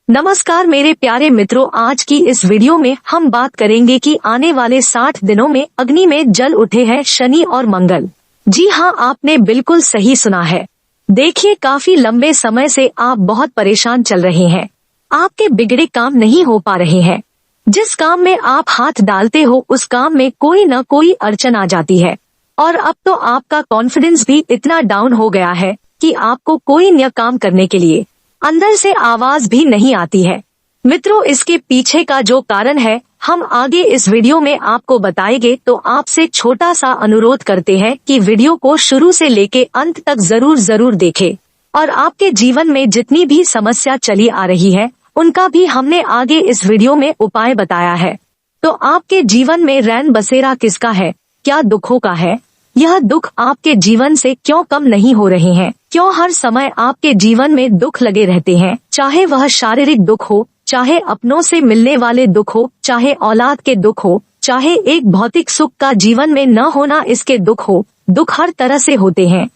नमस्कार मेरे प्यारे मित्रों, आज की इस वीडियो में हम बात करेंगे कि आने वाले 60 दिनों में अग्नि में जल उठे हैं शनि और मंगल। जी हाँ, आपने बिल्कुल सही सुना है। देखिए, काफी लंबे समय से आप बहुत परेशान चल रहे हैं। आपके बिगड़े काम नहीं हो पा रहे हैं। जिस काम में आप हाथ डालते हो उस काम में कोई न कोई अड़चन आ जाती है और अब तो आपका कॉन्फिडेंस भी इतना डाउन हो गया है कि आपको कोई नया काम करने के लिए अंदर से आवाज भी नहीं आती है। मित्रों, इसके पीछे का जो कारण है हम आगे इस वीडियो में आपको बताएंगे, तो आपसे छोटा सा अनुरोध करते हैं कि वीडियो को शुरू से लेके अंत तक जरूर देखें और आपके जीवन में जितनी भी समस्या चली आ रही है उनका भी हमने आगे इस वीडियो में उपाय बताया है। तो आपके जीवन में रैन बसेरा किसका है, क्या दुखों का है? यह दुख आपके जीवन से क्यों कम नहीं हो रहे हैं? क्यों हर समय आपके जीवन में दुख लगे रहते हैं? चाहे वह शारीरिक दुख हो, चाहे अपनों से मिलने वाले दुख हो, चाहे औलाद के दुख हो, चाहे एक भौतिक सुख का जीवन में न होना इसके दुख हो। दुख हर तरह से होते हैं।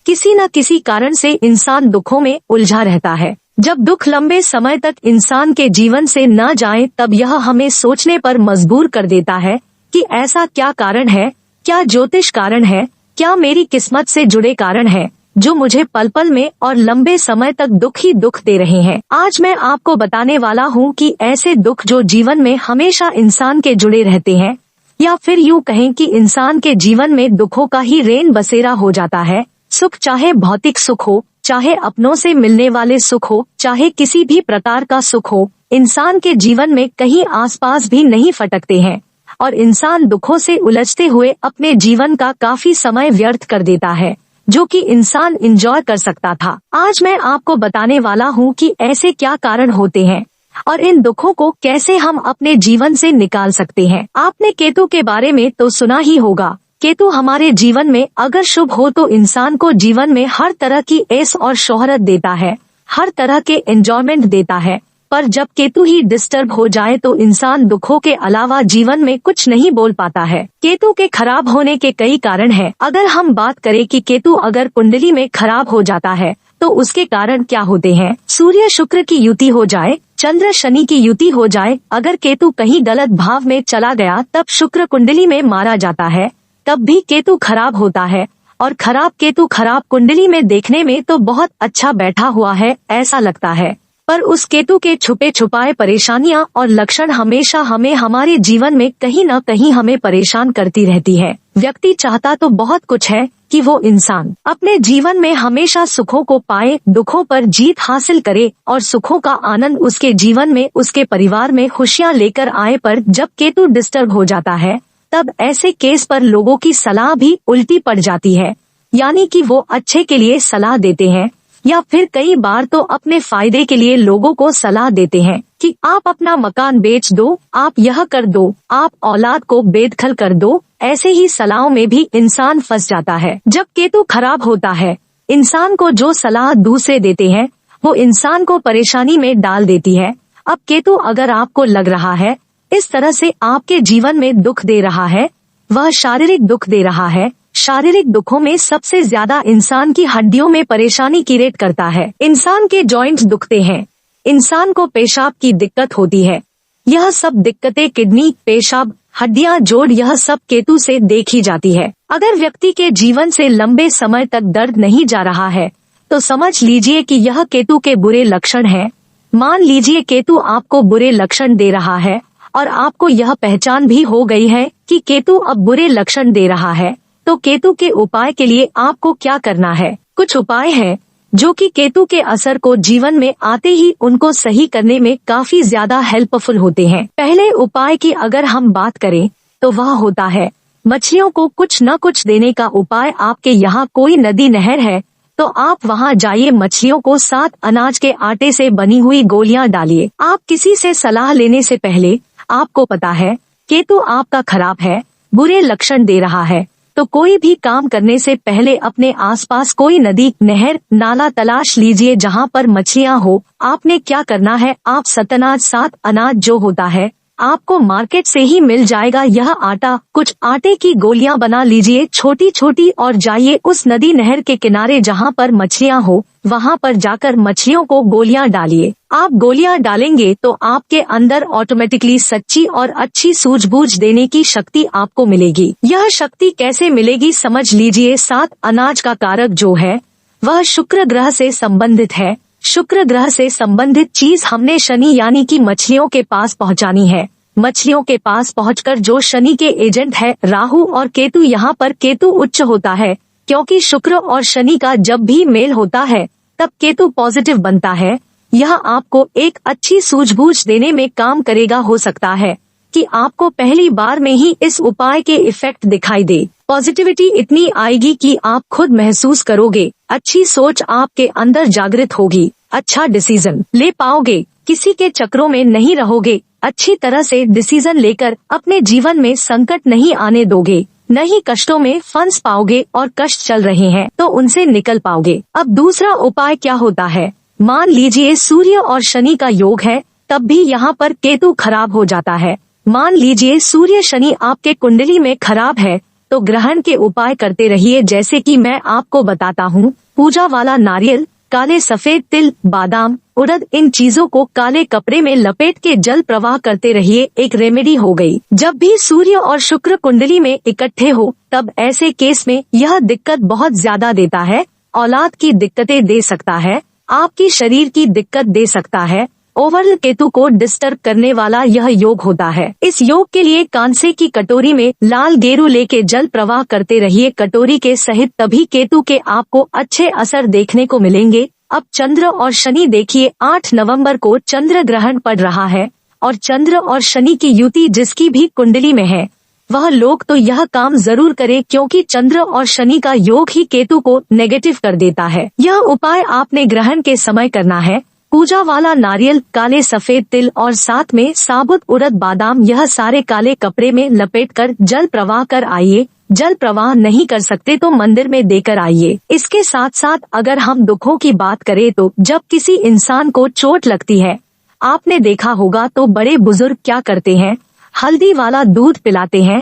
किसी न किसी कारण से इंसान दुखों में उलझा रहता है। जब दुख लंबे समय तक इंसान के जीवन से न जाए तब यह हमें सोचने पर मजबूर कर देता है कि ऐसा क्या कारण है, क्या ज्योतिष कारण है, क्या मेरी किस्मत से जुड़े कारण है जो मुझे पल पल में और लंबे समय तक दुख ही दुख दे रहे हैं। आज मैं आपको बताने वाला हूँ कि ऐसे दुख जो जीवन में हमेशा इंसान के जुड़े रहते हैं, या फिर यूँ कहें कि इंसान के जीवन में दुखों का ही रेन बसेरा हो जाता है। सुख चाहे भौतिक सुख हो, चाहे अपनों से मिलने वाले सुख हो, चाहे किसी भी प्रकार का सुख हो, इंसान के जीवन में कहीं आसपास भी नहीं फटकते हैं और इंसान दुखों से उलझते हुए अपने जीवन का काफी समय व्यर्थ कर देता है, जो कि इंसान एंजॉय कर सकता था। आज मैं आपको बताने वाला हूँ कि ऐसे क्या कारण होते हैं और इन दुखों को कैसे हम अपने जीवन से निकाल सकते हैं। आपने केतु के बारे में तो सुना ही होगा। केतु हमारे जीवन में अगर शुभ हो तो इंसान को जीवन में हर तरह की ऐश और शोहरत देता है, हर तरह के एंजॉयमेंट देता है। पर जब केतु ही डिस्टर्ब हो जाए तो इंसान दुखों के अलावा जीवन में कुछ नहीं बोल पाता है। केतु के खराब होने के कई कारण हैं। अगर हम बात करें कि केतु अगर कुंडली में खराब हो जाता है तो उसके कारण क्या होते हैं? सूर्य शुक्र की युति हो जाए, चंद्र शनि की युति हो जाए, अगर केतु कहीं गलत भाव में चला गया तब शुक्र कुंडली में मारा जाता है, तब भी केतु खराब होता है। और खराब केतु खराब कुंडली में देखने में तो बहुत अच्छा बैठा हुआ है ऐसा लगता है, पर उस केतु के छुपे छुपाए परेशानियां और लक्षण हमेशा हमें हमारे जीवन में कहीं न कहीं हमें परेशान करती रहती है। व्यक्ति चाहता तो बहुत कुछ है कि वो इंसान अपने जीवन में हमेशा सुखों को पाए, दुखों पर जीत हासिल करे और सुखों का आनंद उसके जीवन में, उसके परिवार में खुशियां लेकर आए। पर जब केतु डिस्टर्ब हो जाता है तब ऐसे केस पर लोगों की सलाह भी उल्टी पड़ जाती है, यानी कि वो अच्छे के लिए सलाह देते हैं या फिर कई बार तो अपने फायदे के लिए लोगों को सलाह देते हैं कि आप अपना मकान बेच दो, आप यह कर दो, आप औलाद को बेदखल कर दो। ऐसे ही सलाहों में भी इंसान फंस जाता है। जब केतु खराब होता है, इंसान को जो सलाह दूसरे देते हैं वो इंसान को परेशानी में डाल देती है। अब केतु अगर आपको लग रहा है इस तरह से आपके जीवन में दुख दे रहा है, वह शारीरिक दुख दे रहा है। शारीरिक दुखों में सबसे ज्यादा इंसान की हड्डियों में परेशानी क्रिएट करता है। इंसान के जॉइंट्स दुखते हैं, इंसान को पेशाब की दिक्कत होती है। यह सब दिक्कतें किडनी, पेशाब, हड्डियां, जोड़, यह सब केतु से देखी जाती है। अगर व्यक्ति के जीवन से लंबे समय तक दर्द नहीं जा रहा है तो समझ लीजिए कि यह केतु के बुरे लक्षण हैं। मान लीजिए केतु आपको बुरे लक्षण दे रहा है और आपको यह पहचान भी हो गई है कि केतु अब बुरे लक्षण दे रहा है, तो केतु के उपाय के लिए आपको क्या करना है? कुछ उपाय हैं जो कि केतु के असर को जीवन में आते ही उनको सही करने में काफी ज्यादा हेल्पफुल होते हैं। पहले उपाय की अगर हम बात करें तो वह होता है मछलियों को कुछ न कुछ देने का उपाय। आपके यहाँ कोई नदी नहर है तो आप वहाँ जाइए, मछलियों को 7 अनाज के आटे से बनी हुई गोलियां डालिए। आप किसी से सलाह लेने से पहले, आपको पता है केतु आपका खराब है, बुरे लक्षण दे रहा है, तो कोई भी काम करने से पहले अपने आसपास कोई नदी, नहर, नाला तलाश लीजिए जहाँ पर मछलियाँ हो। आपने क्या करना है, आप 7 अनाज जो होता है आपको मार्केट से ही मिल जाएगा यह आटा। कुछ आटे की गोलियां बना लीजिए छोटी छोटी और जाइए उस नदी नहर के किनारे जहां पर मछलियां हो, वहां पर जाकर मछलियों को गोलियां डालिए। आप गोलियां डालेंगे तो आपके अंदर ऑटोमेटिकली सच्ची और अच्छी सूझबूझ देने की शक्ति आपको मिलेगी। यह शक्ति कैसे मिलेगी समझ लीजिए। 7 अनाज का कारक जो है वह शुक्र ग्रह से संबंधित है। शुक्र ग्रह से संबंधित चीज हमने शनि यानी कि मछलियों के पास पहुंचानी है। मछलियों के पास पहुंचकर जो शनि के एजेंट है राहु और केतु, यहाँ पर केतु उच्च होता है क्योंकि शुक्र और शनि का जब भी मेल होता है तब केतु पॉजिटिव बनता है। यह आपको एक अच्छी सूझबूझ देने में काम करेगा। हो सकता है कि आपको पहली बार में ही इस उपाय के इफेक्ट दिखाई दे। पॉजिटिविटी इतनी आएगी कि आप खुद महसूस करोगे। अच्छी सोच आपके अंदर जागृत होगी। अच्छा डिसीजन ले पाओगे। किसी के चक्रों में नहीं रहोगे। अच्छी तरह से डिसीजन लेकर अपने जीवन में संकट नहीं आने दोगे। नहीं कष्टों में फंस पाओगे और कष्ट चल रहे हैं तो उनसे निकल पाओगे। अब दूसरा उपाय क्या होता है। मान लीजिए सूर्य और शनि का योग है, तब भी यहाँ पर केतु खराब हो जाता है। मान लीजिए सूर्य शनि आपके कुंडली में खराब है तो ग्रहण के उपाय करते रहिए, जैसे कि मैं आपको बताता हूँ। पूजा वाला नारियल, काले सफेद तिल, बादाम, उड़द, इन चीजों को काले कपड़े में लपेट के जल प्रवाह करते रहिए। एक रेमेडी हो गई। जब भी सूर्य और शुक्र कुंडली में इकट्ठे हो तब ऐसे केस में यह दिक्कत बहुत ज्यादा देता है। औलाद की दिक्कतें दे सकता है, आपकी शरीर की दिक्कत दे सकता है। ओवरऑल केतु को डिस्टर्ब करने वाला यह योग होता है। इस योग के लिए कांसे की कटोरी में लाल गेरू लेके जल प्रवाह करते रहिए कटोरी के सहित, तभी केतु के आपको अच्छे असर देखने को मिलेंगे। अब चंद्र और शनि देखिए, 8 नवंबर को चंद्र ग्रहण पड़ रहा है और चंद्र और शनि की युति जिसकी भी कुंडली में है वह लोग तो यह काम जरूर करे, क्योंकि चंद्र और शनि का योग ही केतु को नेगेटिव कर देता है। यह उपाय आपने ग्रहण के समय करना है। पूजा वाला नारियल, काले सफेद तिल और साथ में साबुत उड़द, बादाम, यह सारे काले कपड़े में लपेटकर जल प्रवाह कर आइए। जल प्रवाह नहीं कर सकते तो मंदिर में देकर आइए। इसके साथ साथ अगर हम दुखों की बात करें तो जब किसी इंसान को चोट लगती है, आपने देखा होगा तो बड़े बुजुर्ग क्या करते हैं, हल्दी वाला दूध पिलाते हैं।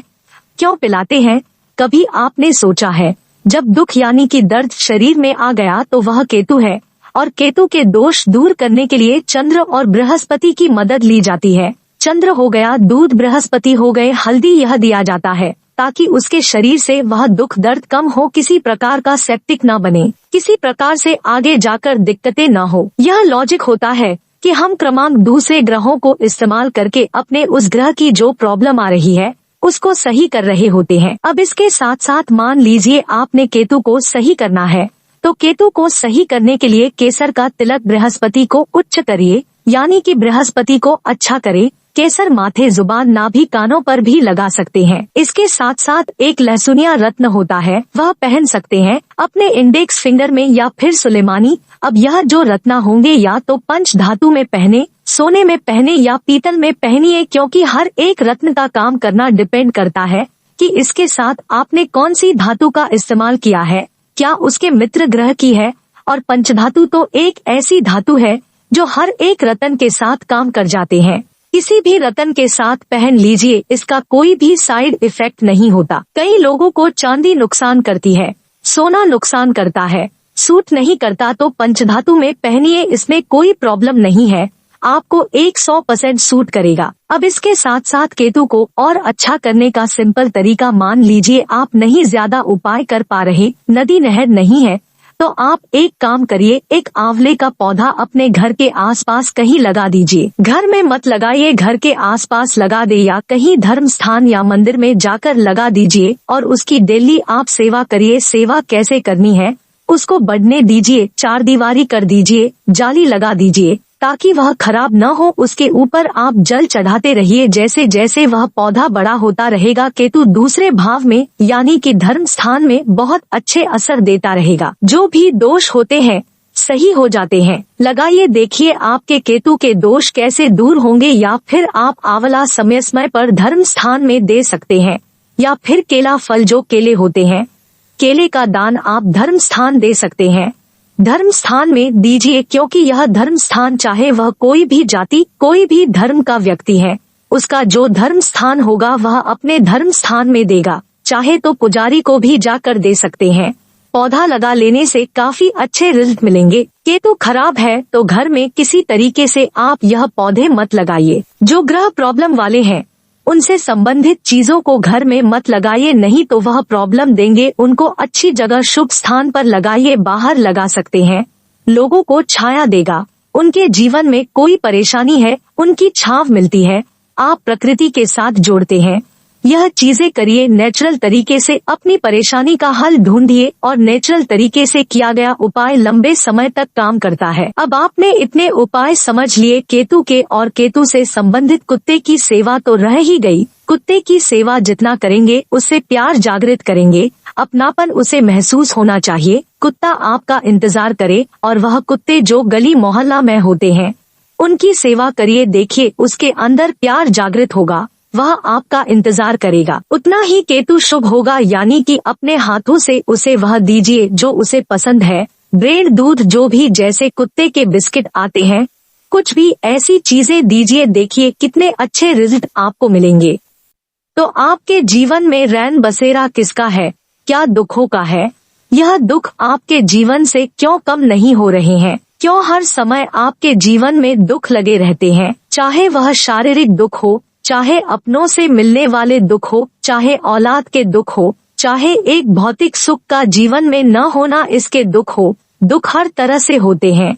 क्यों पिलाते हैं, कभी आपने सोचा है? जब दुख यानी कि दर्द शरीर में आ गया तो वह केतु है और केतु के दोष दूर करने के लिए चंद्र और बृहस्पति की मदद ली जाती है। चंद्र हो गया दूध, बृहस्पति हो गए हल्दी, यह दिया जाता है ताकि उसके शरीर से वह दुख दर्द कम हो, किसी प्रकार का सेप्टिक न बने, किसी प्रकार से आगे जाकर दिक्कतें न हो। यह लॉजिक होता है कि हम क्रमांक दूसरे ग्रहों को इस्तेमाल करके अपने उस ग्रह की जो प्रॉब्लम आ रही है उसको सही कर रहे होते हैं। अब इसके साथ साथ मान लीजिए आपने केतु को सही करना है तो केतु को सही करने के लिए केसर का तिलक बृहस्पति को उच्च करिए, यानी कि बृहस्पति को अच्छा करे। केसर माथे, जुबान, नाभि, कानों पर भी लगा सकते हैं। इसके साथ साथ एक लहसुनिया रत्न होता है वह पहन सकते हैं अपने इंडेक्स फिंगर में या फिर सुलेमानी। अब यह जो रत्न होंगे या तो पंच धातु में पहने, सोने में पहने या पीतल में पहनिए, क्योंकि हर एक रत्न का काम करना डिपेंड करता है कि इसके साथ आपने कौन सी धातु का इस्तेमाल किया है, क्या उसके मित्र ग्रह की है। और पंचधातु तो एक ऐसी धातु है जो हर एक रत्न के साथ काम कर जाते हैं। किसी भी रत्न के साथ पहन लीजिए, इसका कोई भी साइड इफेक्ट नहीं होता। कई लोगों को चांदी नुकसान करती है, सोना नुकसान करता है, सूट नहीं करता तो पंचधातु में पहनिए, इसमें कोई प्रॉब्लम नहीं है, आपको 100% सूट करेगा। अब इसके साथ साथ केतु को और अच्छा करने का सिंपल तरीका, मान लीजिए आप नहीं ज्यादा उपाय कर पा रहे, नदी नहर नहीं है, तो आप एक काम करिए, एक आंवले का पौधा अपने घर के आसपास कहीं लगा दीजिए। घर में मत लगाइए, घर के आसपास लगा दे या कहीं धर्म स्थान या मंदिर में जाकर लगा दीजिए और उसकी डेली आप सेवा करिए। सेवा कैसे करनी है, उसको बढ़ने दीजिए, 4 दीवारी कर दीजिए, जाली लगा दीजिए ताकि वह खराब न हो। उसके ऊपर आप जल चढ़ाते रहिए, जैसे जैसे वह पौधा बड़ा होता रहेगा केतु दूसरे भाव में यानी कि धर्म स्थान में बहुत अच्छे असर देता रहेगा। जो भी दोष होते हैं सही हो जाते हैं। लगाइए, देखिए आपके केतु के दोष कैसे दूर होंगे। या फिर आप आंवला समय समय पर धर्म स्थान में दे सकते हैं, या फिर केला फल जो केले होते हैं, केले का दान आप धर्म स्थान दे सकते हैं। धर्म स्थान में दीजिए, क्योंकि यह धर्म स्थान चाहे वह कोई भी जाति कोई भी धर्म का व्यक्ति है, उसका जो धर्म स्थान होगा वह अपने धर्म स्थान में देगा। चाहे तो पुजारी को भी जाकर दे सकते हैं। पौधा लगा लेने से काफी अच्छे रिजल्ट मिलेंगे। केतु खराब है तो घर में किसी तरीके से आप यह पौधे मत लगाइए। जो ग्रह प्रॉब्लम वाले हैं उनसे संबंधित चीजों को घर में मत लगाइए, नहीं तो वह प्रॉब्लम देंगे। उनको अच्छी जगह शुभ स्थान पर लगाइए। बाहर लगा सकते हैं, लोगों को छाया देगा। उनके जीवन में कोई परेशानी है उनकी छांव मिलती है। आप प्रकृति के साथ जोड़ते हैं। यह चीजें करिए। नेचुरल तरीके से अपनी परेशानी का हल ढूंढिए और नेचुरल तरीके से किया गया उपाय लंबे समय तक काम करता है। अब आपने इतने उपाय समझ लिए केतु के, और केतु से संबंधित कुत्ते की सेवा तो रह ही गई। कुत्ते की सेवा जितना करेंगे उससे प्यार जागृत करेंगे, अपनापन उसे महसूस होना चाहिए। कुत्ता आपका इंतजार करे, और वह कुत्ते जो गली मोहल्ला में होते हैं उनकी सेवा करिए। देखिए उसके अंदर प्यार जागृत होगा, वह आपका इंतजार करेगा। उतना ही केतु शुभ होगा, यानी कि अपने हाथों से उसे वह दीजिए जो उसे पसंद है। ब्रेड, दूध, जो भी, जैसे कुत्ते के बिस्किट आते हैं, कुछ भी ऐसी चीजें दीजिए। देखिए कितने अच्छे रिजल्ट आपको मिलेंगे। तो आपके जीवन में रैन बसेरा किसका है? क्या दुखों का है? यह दुख आपके जीवन से क्यों कम नहीं हो रहे हैं? क्यों हर समय आपके जीवन में दुख लगे रहते हैं? चाहे वह शारीरिक दुख हो, चाहे अपनों से मिलने वाले दुख हो, चाहे औलाद के दुख हो, चाहे एक भौतिक सुख का जीवन में न होना इसके दुख हो। दुख हर तरह से होते हैं।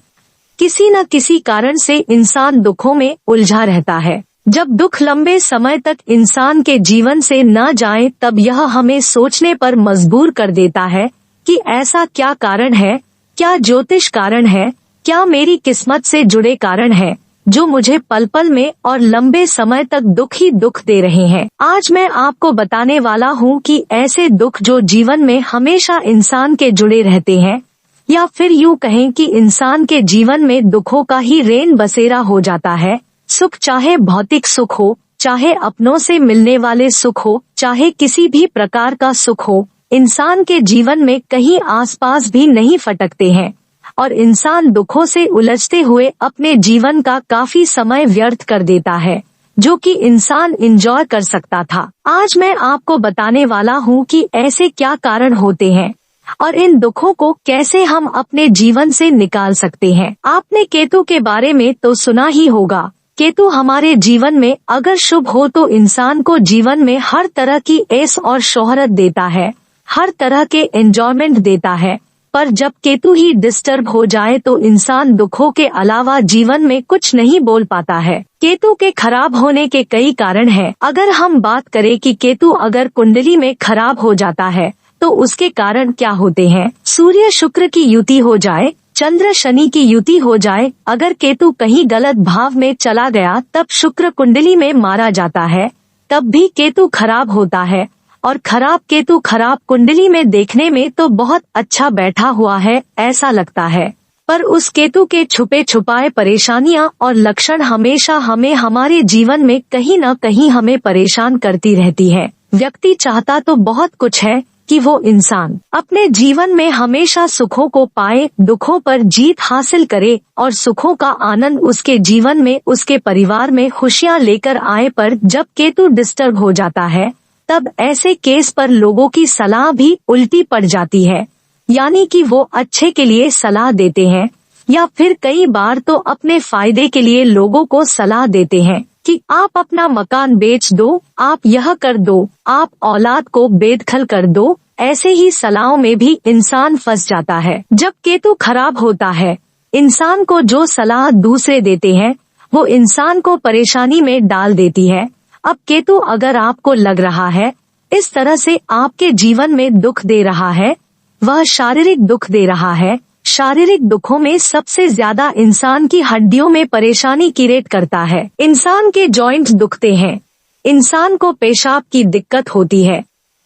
किसी न किसी कारण से इंसान दुखों में उलझा रहता है। जब दुख लंबे समय तक इंसान के जीवन से न जाए तब यह हमें सोचने पर मजबूर कर देता है कि ऐसा क्या कारण है? क्या ज्योतिष कारण है? क्या मेरी किस्मत से जुड़े कारण है जो मुझे पल पल में और लंबे समय तक दुख ही दुख दे रहे हैं? आज मैं आपको बताने वाला हूँ कि ऐसे दुख जो जीवन में हमेशा इंसान के जुड़े रहते हैं, या फिर यूँ कहें कि इंसान के जीवन में दुखों का ही रेन बसेरा हो जाता है। सुख, चाहे भौतिक सुख हो, चाहे अपनों से मिलने वाले सुख हो, चाहे किसी भी प्रकार का सुख हो, इंसान के जीवन में कहीं आसपास भी नहीं फटकते हैं, और इंसान दुखों से उलझते हुए अपने जीवन का काफी समय व्यर्थ कर देता है, जो कि इंसान एंजॉय कर सकता था। आज मैं आपको बताने वाला हूँ कि ऐसे क्या कारण होते हैं और इन दुखों को कैसे हम अपने जीवन से निकाल सकते हैं। आपने केतु के बारे में तो सुना ही होगा। केतु हमारे जीवन में अगर शुभ हो तो इंसान को जीवन में हर तरह की ऐश और शोहरत देता है, हर तरह के एंजॉयमेंट देता है। पर जब केतु ही डिस्टर्ब हो जाए तो इंसान दुखों के अलावा जीवन में कुछ नहीं बोल पाता है। केतु के खराब होने के कई कारण हैं। अगर हम बात करें कि केतु अगर कुंडली में खराब हो जाता है तो उसके कारण क्या होते हैं? सूर्य शुक्र की युति हो जाए, चंद्र शनि की युति हो जाए, अगर केतु कहीं गलत भाव में चला गया तब शुक्र कुंडली में मारा जाता है, तब भी केतु खराब होता है। और खराब केतु खराब कुंडली में देखने में तो बहुत अच्छा बैठा हुआ है ऐसा लगता है, पर उस केतु के छुपे छुपाए परेशानियां और लक्षण हमेशा हमें हमारे जीवन में कहीं न कहीं हमें परेशान करती रहती है। व्यक्ति चाहता तो बहुत कुछ है कि वो इंसान अपने जीवन में हमेशा सुखों को पाए, दुखों पर जीत हासिल करे और सुखों का आनंद उसके जीवन में, उसके परिवार में खुशियां लेकर आए। पर जब केतु डिस्टर्ब हो जाता है तब ऐसे केस पर लोगों की सलाह भी उल्टी पड़ जाती है, यानी कि वो अच्छे के लिए सलाह देते हैं या फिर कई बार तो अपने फायदे के लिए लोगों को सलाह देते हैं कि आप अपना मकान बेच दो, आप यह कर दो, आप औलाद को बेदखल कर दो। ऐसे ही सलाहों में भी इंसान फंस जाता है। जब केतु खराब होता है, इंसान को जो सलाह दूसरे देते हैं वो इंसान को परेशानी में डाल देती है। अब केतु अगर आपको लग रहा है इस तरह से आपके जीवन में दुख दे रहा है, वह शारीरिक दुख दे रहा है। शारीरिक दुखों में सबसे ज्यादा इंसान की हड्डियों में परेशानी क्रिएट करता है। इंसान के जॉइंट्स दुखते हैं, इंसान को पेशाब की दिक्कत होती है।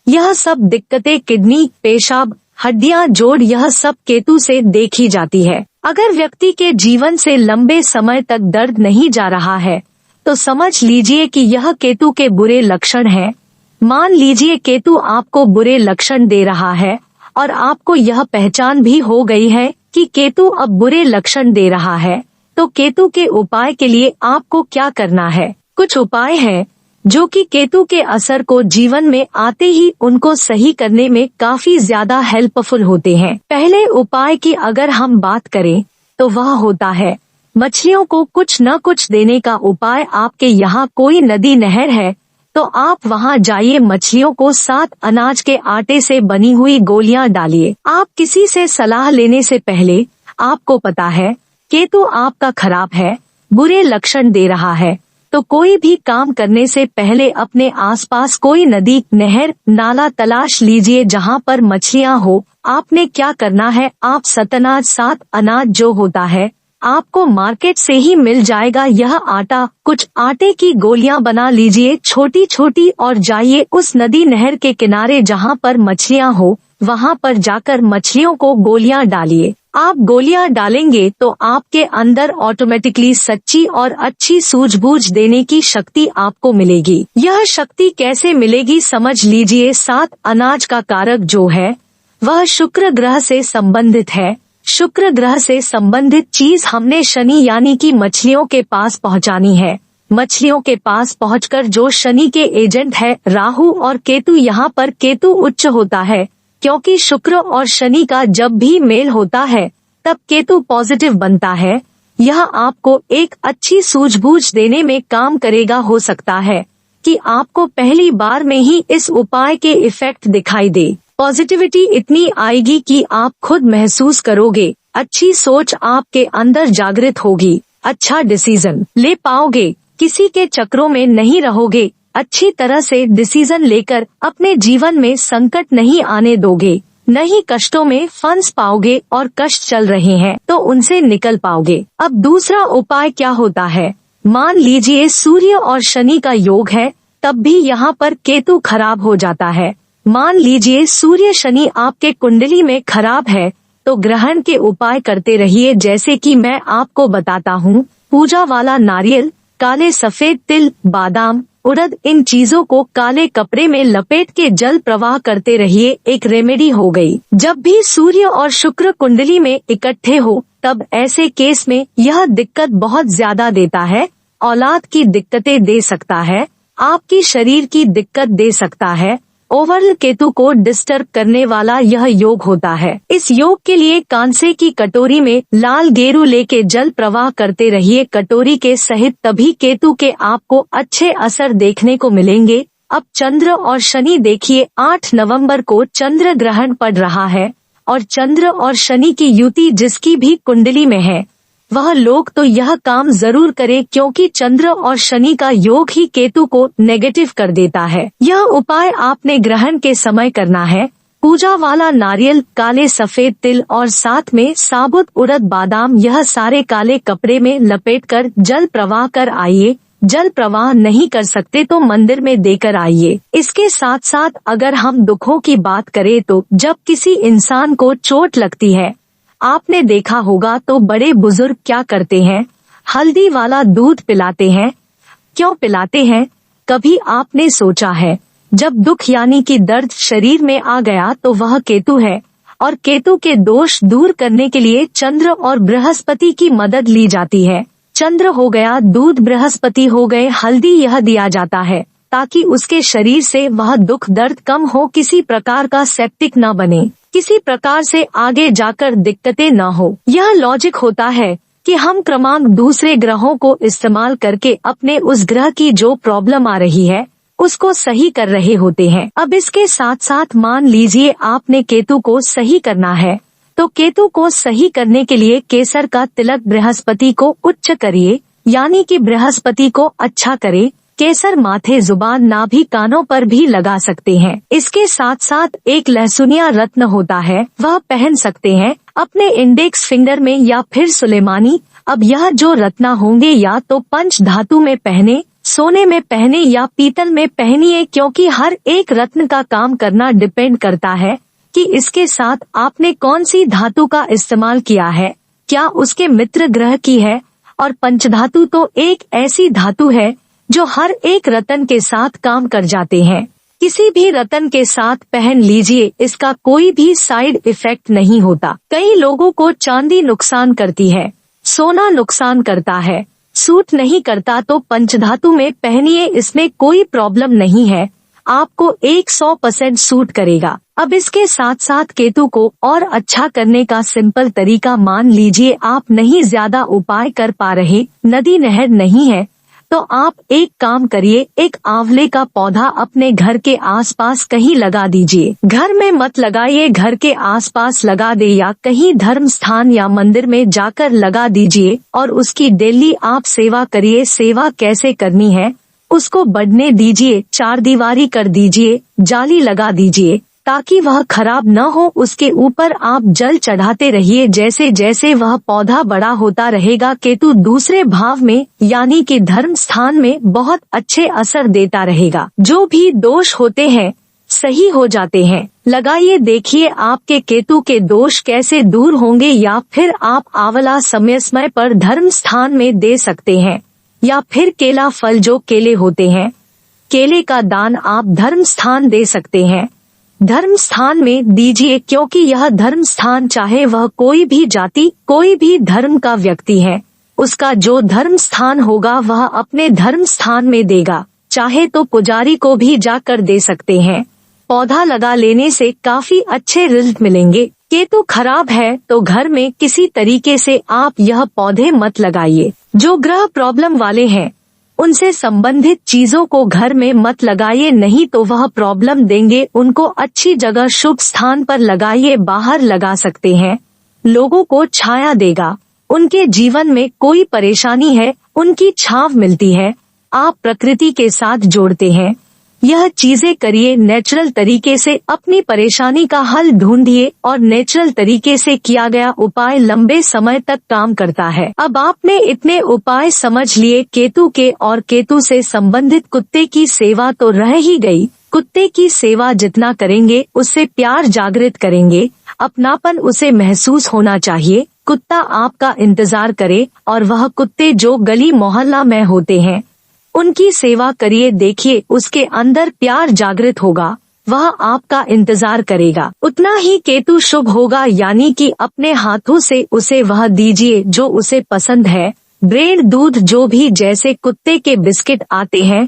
यह सब दिक्कतें किडनी, पेशाब, हड्डियां, जोड़, यह सब केतु से देखी जाती है। अगर व्यक्ति के जीवन से लंबे समय तक दर्द नहीं जा रहा है तो समझ लीजिए कि यह केतु के बुरे लक्षण हैं। मान लीजिए केतु आपको बुरे लक्षण दे रहा है और आपको यह पहचान भी हो गई है कि केतु अब बुरे लक्षण दे रहा है, तो केतु के उपाय के लिए आपको क्या करना है? कुछ उपाय हैं जो कि केतु के असर को जीवन में आते ही उनको सही करने में काफी ज्यादा हेल्पफुल होते हैं। पहले उपाय की अगर हम बात करें तो वह होता है मछलियों को कुछ न कुछ देने का उपाय। आपके यहाँ कोई नदी नहर है तो आप वहाँ जाइए, मछलियों को 7 अनाज के आटे से बनी हुई गोलियां डालिए। आप किसी से सलाह लेने से पहले, आपको पता है केतु आपका खराब है, बुरे लक्षण दे रहा है, तो कोई भी काम करने से पहले अपने आसपास कोई नदी नहर नाला तलाश लीजिए जहाँ पर मछलियाँ हो। आपने क्या करना है, आप 7 अनाज जो होता है आपको मार्केट से ही मिल जाएगा, यह आटा, कुछ आटे की गोलियां बना लीजिए छोटी छोटी और जाइए उस नदी नहर के किनारे जहां पर मछलियां हो, वहां पर जाकर मछलियों को गोलियां डालिए। आप गोलियां डालेंगे तो आपके अंदर ऑटोमेटिकली सच्ची और अच्छी सूझबूझ देने की शक्ति आपको मिलेगी। यह शक्ति कैसे मिलेगी समझ लीजिए। 7 अनाज का कारक जो है वह शुक्र ग्रह से संबंधित है। शुक्र ग्रह से संबंधित चीज हमने शनि यानी कि मछलियों के पास पहुंचानी है। मछलियों के पास पहुंचकर जो शनि के एजेंट है राहु और केतु, यहाँ पर केतु उच्च होता है क्योंकि शुक्र और शनि का जब भी मेल होता है तब केतु पॉजिटिव बनता है। यह आपको एक अच्छी सूझबूझ देने में काम करेगा। हो सकता है कि आपको पहली बार में ही इस उपाय के इफेक्ट दिखाई दे। पॉजिटिविटी इतनी आएगी कि आप खुद महसूस करोगे, अच्छी सोच आपके अंदर जागृत होगी, अच्छा डिसीजन ले पाओगे, किसी के चक्रों में नहीं रहोगे, अच्छी तरह से डिसीजन लेकर अपने जीवन में संकट नहीं आने दोगे, नहीं कष्टों में फंस पाओगे और कष्ट चल रहे हैं तो उनसे निकल पाओगे। अब दूसरा उपाय क्या होता है, मान लीजिए सूर्य और शनि का योग है, तब भी यहाँ पर केतु खराब हो जाता है। मान लीजिए सूर्य शनि आपके कुंडली में खराब है तो ग्रहण के उपाय करते रहिए, जैसे कि मैं आपको बताता हूँ। पूजा वाला नारियल, काले सफेद तिल, बादाम, उड़द, इन चीजों को काले कपड़े में लपेट के जल प्रवाह करते रहिए, एक रेमेडी हो गई। जब भी सूर्य और शुक्र कुंडली में इकट्ठे हो तब ऐसे केस में यह दिक्कत बहुत ज्यादा देता है। औलाद की दिक्कतें दे सकता है, आपकी शरीर की दिक्कत दे सकता है। ओवरऑल केतु को डिस्टर्ब करने वाला यह योग होता है। इस योग के लिए कांसे की कटोरी में लाल गेरू लेके जल प्रवाह करते रहिए कटोरी के सहित, तभी केतु के आपको अच्छे असर देखने को मिलेंगे। अब चंद्र और शनि देखिए, 8 नवंबर को चंद्र ग्रहण पड़ रहा है और चंद्र और शनि की युति जिसकी भी कुंडली में है वह लोग तो यह काम जरूर करे क्योंकि चंद्र और शनि का योग ही केतु को नेगेटिव कर देता है। यह उपाय आपने ग्रहण के समय करना है। पूजा वाला नारियल, काले सफेद तिल और साथ में साबुत उड़द, बादाम, यह सारे काले कपड़े में लपेटकर जल प्रवाह कर आइए। जल प्रवाह नहीं कर सकते तो मंदिर में देकर आइए। इसके साथ साथ अगर हम दुखों की बात करें तो जब किसी इंसान को चोट लगती है, आपने देखा होगा तो बड़े बुजुर्ग क्या करते हैं, हल्दी वाला दूध पिलाते हैं। क्यों पिलाते हैं, कभी आपने सोचा है? जब दुख यानी कि दर्द शरीर में आ गया तो वह केतु है और केतु के दोष दूर करने के लिए चंद्र और बृहस्पति की मदद ली जाती है। चंद्र हो गया दूध, बृहस्पति हो गए हल्दी, यह दिया जाता है ताकि उसके शरीर से वह दुख दर्द कम हो, किसी प्रकार का सेप्टिक न बने, किसी प्रकार से आगे जाकर दिक्कतें न हो। यह लॉजिक होता है कि हम क्रमांक दूसरे ग्रहों को इस्तेमाल करके अपने उस ग्रह की जो प्रॉब्लम आ रही है उसको सही कर रहे होते हैं। अब इसके साथ साथ मान लीजिए आपने केतु को सही करना है तो केतु को सही करने के लिए केसर का तिलक बृहस्पति को उच्च करिए, यानी कि बृहस्पति को अच्छा करे। केसर माथे, जुबान, नाभि, कानों पर भी लगा सकते हैं। इसके साथ साथ एक लहसुनिया रत्न होता है वह पहन सकते हैं अपने इंडेक्स फिंगर में या फिर सुलेमानी। अब यह जो रत्ना होंगे या तो पंच धातु में पहने, सोने में पहने या पीतल में पहनिए, क्योंकि हर एक रत्न का काम करना डिपेंड करता है कि इसके साथ आपने कौन सी धातु का इस्तेमाल किया है, क्या उसके मित्र ग्रह की है। और पंचधातु तो एक ऐसी धातु है जो हर एक रत्न के साथ काम कर जाते हैं। किसी भी रत्न के साथ पहन लीजिए, इसका कोई भी साइड इफेक्ट नहीं होता। कई लोगों को चांदी नुकसान करती है, सोना नुकसान करता है, सूट नहीं करता तो पंचधातु में पहनिए, इसमें कोई प्रॉब्लम नहीं है, आपको 100% सूट करेगा। अब इसके साथ साथ केतु को और अच्छा करने का सिंपल तरीका मान लीजिए आप नहीं ज्यादा उपाय कर पा रहे, नदी नहर नहीं है, तो आप एक काम करिए, एक आंवले का पौधा अपने घर के आसपास कहीं लगा दीजिए। घर में मत लगाइए, घर के आसपास लगा दे या कहीं धर्म स्थान या मंदिर में जाकर लगा दीजिए और उसकी डेली आप सेवा करिए। सेवा कैसे करनी है, उसको बढ़ने दीजिए, चारदीवारी कर दीजिए, जाली लगा दीजिए ताकि वह खराब न हो। उसके ऊपर आप जल चढ़ाते रहिए, जैसे जैसे वह पौधा बड़ा होता रहेगा केतु दूसरे भाव में यानी कि धर्म स्थान में बहुत अच्छे असर देता रहेगा। जो भी दोष होते हैं सही हो जाते हैं। लगाइए, देखिए आपके केतु के दोष कैसे दूर होंगे। या फिर आप आंवला समय समय पर धर्म स्थान में दे सकते हैं, या फिर केला फल जो केले होते हैं, केले का दान आप धर्म स्थान दे सकते हैं। धर्म स्थान में दीजिए क्योंकि यह धर्म स्थान चाहे वह कोई भी जाति कोई भी धर्म का व्यक्ति है, उसका जो धर्म स्थान होगा वह अपने धर्म स्थान में देगा। चाहे तो पुजारी को भी जाकर दे सकते हैं। पौधा लगा लेने से काफी अच्छे रिजल्ट मिलेंगे। केतु खराब है तो घर में किसी तरीके से आप यह पौधे मत लगाइए। जो ग्रह प्रॉब्लम वाले हैं उनसे संबंधित चीजों को घर में मत लगाइए, नहीं तो वह प्रॉब्लम देंगे। उनको अच्छी जगह शुभ स्थान पर लगाइए। बाहर लगा सकते हैं, लोगों को छाया देगा। उनके जीवन में कोई परेशानी है, उनकी छांव मिलती है, आप प्रकृति के साथ जोड़ते हैं। यह चीजें करिए, नेचुरल तरीके से अपनी परेशानी का हल ढूंढिए और नेचुरल तरीके से किया गया उपाय लंबे समय तक काम करता है। अब आपने इतने उपाय समझ लिए केतु के, और केतु से संबंधित कुत्ते की सेवा तो रह ही गई। कुत्ते की सेवा जितना करेंगे उससे प्यार जागृत करेंगे, अपनापन उसे महसूस होना चाहिए। कुत्ता आपका इंतजार करे और वह कुत्ते जो गली मोहल्ला में होते हैं उनकी सेवा करिए। देखिए उसके अंदर प्यार जागृत होगा, वह आपका इंतजार करेगा। उतना ही केतु शुभ होगा, यानी कि अपने हाथों से उसे वह दीजिए जो उसे पसंद है। ब्रेड, दूध, जो भी जैसे कुत्ते के बिस्किट आते हैं,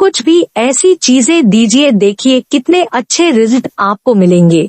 कुछ भी ऐसी चीजें दीजिए। देखिए कितने अच्छे रिजल्ट आपको मिलेंगे।